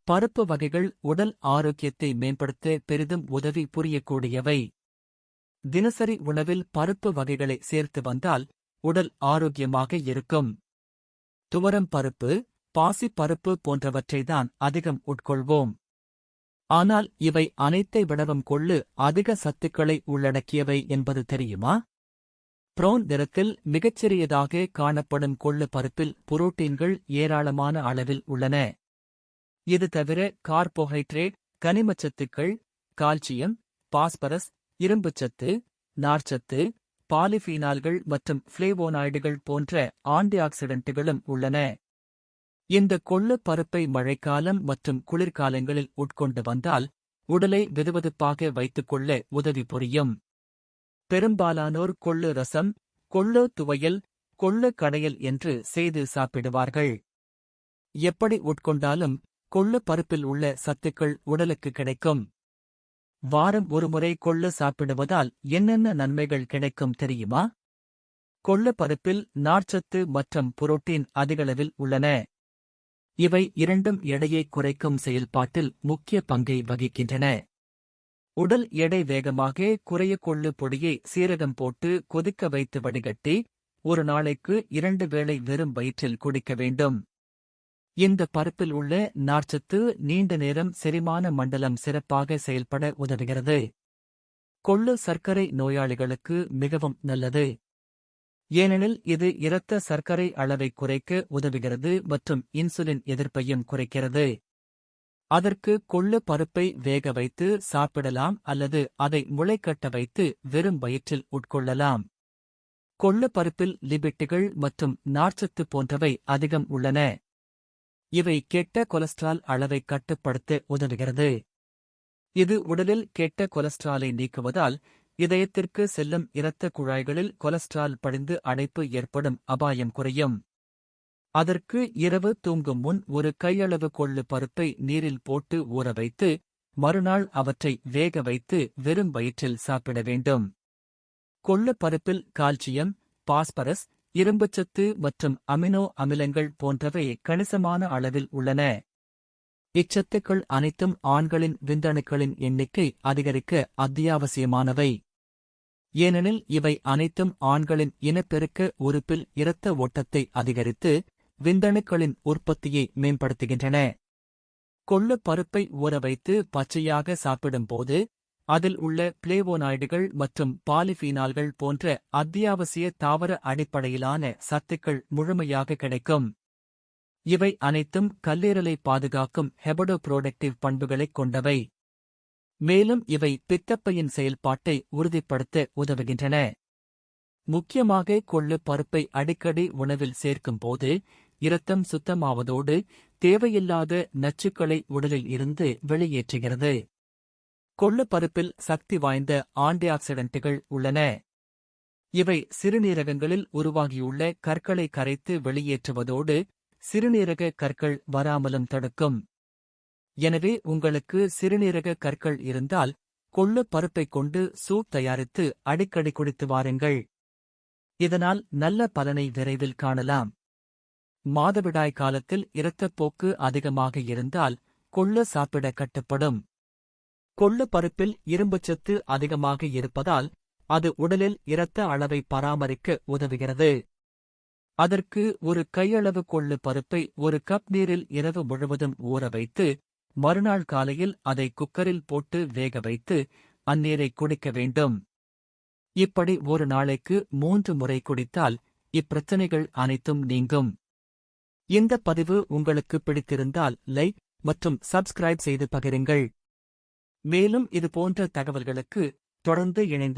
பருப்பு வகைகள் உடல் ஆரோக்கியத்தை மேம்படுத்த பெரிதும் உதவி புரியக்கூடியவை. தினசரி உணவில் பருப்பு வகைகளை சேர்த்து வந்தால் உடல் ஆரோக்கியமாக இருக்கும். துவரம் பருப்பு, பாசி பருப்பு போன்றவற்றைதான் அதிகம் உட்கொள்வோம். ஆனால் இவை அனைத்தை விடவும் கொள்ளு அதிக சத்துக்களை உள்ளடக்கியவை என்பது தெரியுமா? பிரவுன் நிறத்தில் மிகச்சிறியதாக காணப்படும் கொள்ளு பருப்பில் புரோட்டீன்கள் ஏராளமான அளவில் உள்ளன. இது தவிர கார்போஹைட்ரேட், கனிமச்சத்துக்கள், கால்சியம், பாஸ்பரஸ், இரும்புச்சத்து, நார்ச்சத்து, பாலிஃபீனால்கள் மற்றும் ஃப்ளேவோனாய்டுகள் போன்ற ஆன்டிஆக்சிடென்ட்டுகளும் உள்ளன. இந்த கொள்ளு பருப்பை மழைக்காலம் மற்றும் குளிர்காலங்களில் உட்கொண்டு வந்தால் உடலை வெதுவெதுப்பாக வைத்துக்கொள்ள உதவி புரியும். பெரும்பாலானோர் கொள்ளு ரசம், கொள்ளு துவையல், கொள்ளு கடையல் என்று செய்து சாப்பிடுவார்கள். எப்படி உட்கொண்டாலும் கொள்ளு பருப்பில் உள்ள சத்துக்கள் உடலுக்கு கிடைக்கும். வாரம் ஒருமுறை கொள்ளு சாப்பிடுவதால் என்னென்ன நன்மைகள் கிடைக்கும் தெரியுமா? கொள்ளு பருப்பில் நார்ச்சத்து மற்றும் புரோட்டீன் அதிகளவில் உள்ளன. இவை இரண்டும் எடையை குறைக்கும் செயல்பாட்டில் முக்கிய பங்கை வகிக்கின்றன. உடல் எடை வேகமாக குறைய கொள்ளு பொடியை சீரகம் போட்டு கொதிக்க வைத்து வடிகட்டி ஒரு நாளைக்கு 2 வேளை வெறும் வயிற்றில் குடிக்க வேண்டும். இந்த பருப்பில் உள்ள நார்ச்சத்து நீண்ட நேரம் செரிமான மண்டலம் சிறப்பாக செயல்பட உதவுகிறது. கொள்ளு சர்க்கரை நோயாளிகளுக்கு மிகவும் நல்லது. ஏனெனில் இது இரத்த சர்க்கரை அளவை குறைக்க உதவுகிறது மற்றும் இன்சுலின் எதிர்ப்பையும் குறைக்கிறது. அதற்கு கொள்ளு பருப்பை வேக வைத்து சாப்பிடலாம் அல்லது அதை முளைக்கட்ட வைத்து வெறும் வயிற்றில் உட்கொள்ளலாம். கொள்ளு பருப்பில் லிபிட்டுகள் மற்றும் நார்ச்சத்து போன்றவை அதிகம் உள்ளன. இவை கெட்ட கொலஸ்ட்ரால் அளவை கட்டுப்படுத்த உதவுகிறது. இது உடலில் கெட்ட கொலஸ்ட்ராலை நீக்குவதால் இதயத்திற்கு செல்லும் இரத்த குழாய்களில் கொலஸ்ட்ரால் படிந்து அடைப்பு ஏற்படும் அபாயம் குறையும். அதற்கு இரவு தூங்கும் முன் ஒரு கையளவு கொள்ளு பருப்பை நீரில் போட்டு ஊற வைத்து மறுநாள் அவற்றை வேக வைத்து வெறும் வயிற்றில் சாப்பிட வேண்டும். கொள்ளு பருப்பில் கால்சியம், பாஸ்பரஸ், இரும்புச்சத்து மற்றும் அமினோ அமிலங்கள் போன்றவை கணிசமான அளவில் உள்ளன. இச்சத்துக்கள் அனைத்தும் ஆண்களின் விந்தணுக்களின் எண்ணிக்கை அதிகரிக்க அத்தியாவசியமானவை. ஏனெனில் இவை அனைத்தும் ஆண்களின் இனப்பெருக்க உறுப்பில் இரத்த ஓட்டத்தை அதிகரித்து விந்தணுக்களின் உற்பத்தியை மேம்படுத்துகின்றன. கொள்ளு பருப்பை ஊற வைத்து பச்சையாக சாப்பிடும்போது அதில் உள்ள பிளேவோனாய்டுகள் மற்றும் பாலிஃபீனால்கள் போன்ற அத்தியாவசிய தாவர அடிப்படையிலான சத்துக்கள் முழுமையாக கிடைக்கும். இவை அனைத்தும் கல்லீரலை பாதுகாக்கும் ஹெபடோப்ரோடக்டிவ் பண்புகளைக் கொண்டவை. மேலும் இவை பித்தப்பையின் செயல்பாட்டை உறுதிப்படுத்த உதவுகின்றன. முக்கியமாக கொள்ளு பருப்பை அடிக்கடி உணவில் சேர்க்கும்போது இரத்தம் சுத்தமாவதோடு தேவையில்லாத நச்சுக்களை உடலில் இருந்து வெளியேற்றுகிறது. கொள்ளு பருப்பில் சக்தி வாய்ந்த ஆன்டிஆக்சிடென்ட்டுகள் உள்ளன. இவை சிறுநீரகங்களில் உருவாகியுள்ள கற்களை கரைத்து வெளியேற்றுவதோடு சிறுநீரக கற்கள் வராமலும் தடுக்கும். எனவே உங்களுக்கு சிறுநீரக கற்கள் இருந்தால் கொள்ளு பருப்பைக் கொண்டு சூப் தயாரித்து அடிக்கடி குடித்து வாருங்கள். இதனால் நல்ல பலனை விரைவில் காணலாம். மாதவிடாய் காலத்தில் இரத்தப்போக்கு அதிகமாக இருந்தால் கொள்ளு சாப்பிட கட்டுப்படும். கொள்ளு பருப்பில் இரும்புச்சத்து அதிகமாக இருப்பதால் அது உடலில் இரத்த அளவை பராமரிக்க உதவுகிறது. அதற்கு ஒரு கையளவு கொள்ளு பருப்பை ஒரு கப் நீரில் இரவு முழுவதும் ஊற வைத்து மறுநாள் காலையில் அதை குக்கரில் போட்டு வேக வைத்து அந்நீரை குடிக்க வேண்டும். இப்படி ஒரு நாளைக்கு 3 முறை குடித்தால் இப்பிரச்சனைகள் அனைத்தும் நீங்கும். இந்த பதிவு உங்களுக்கு பிடித்திருந்தால் லைக் மற்றும் சப்ஸ்கிரைப் செய்து பகிருங்கள். மேலும் இது போன்ற தகவல்களுக்கு தொடர்ந்து இணைந்து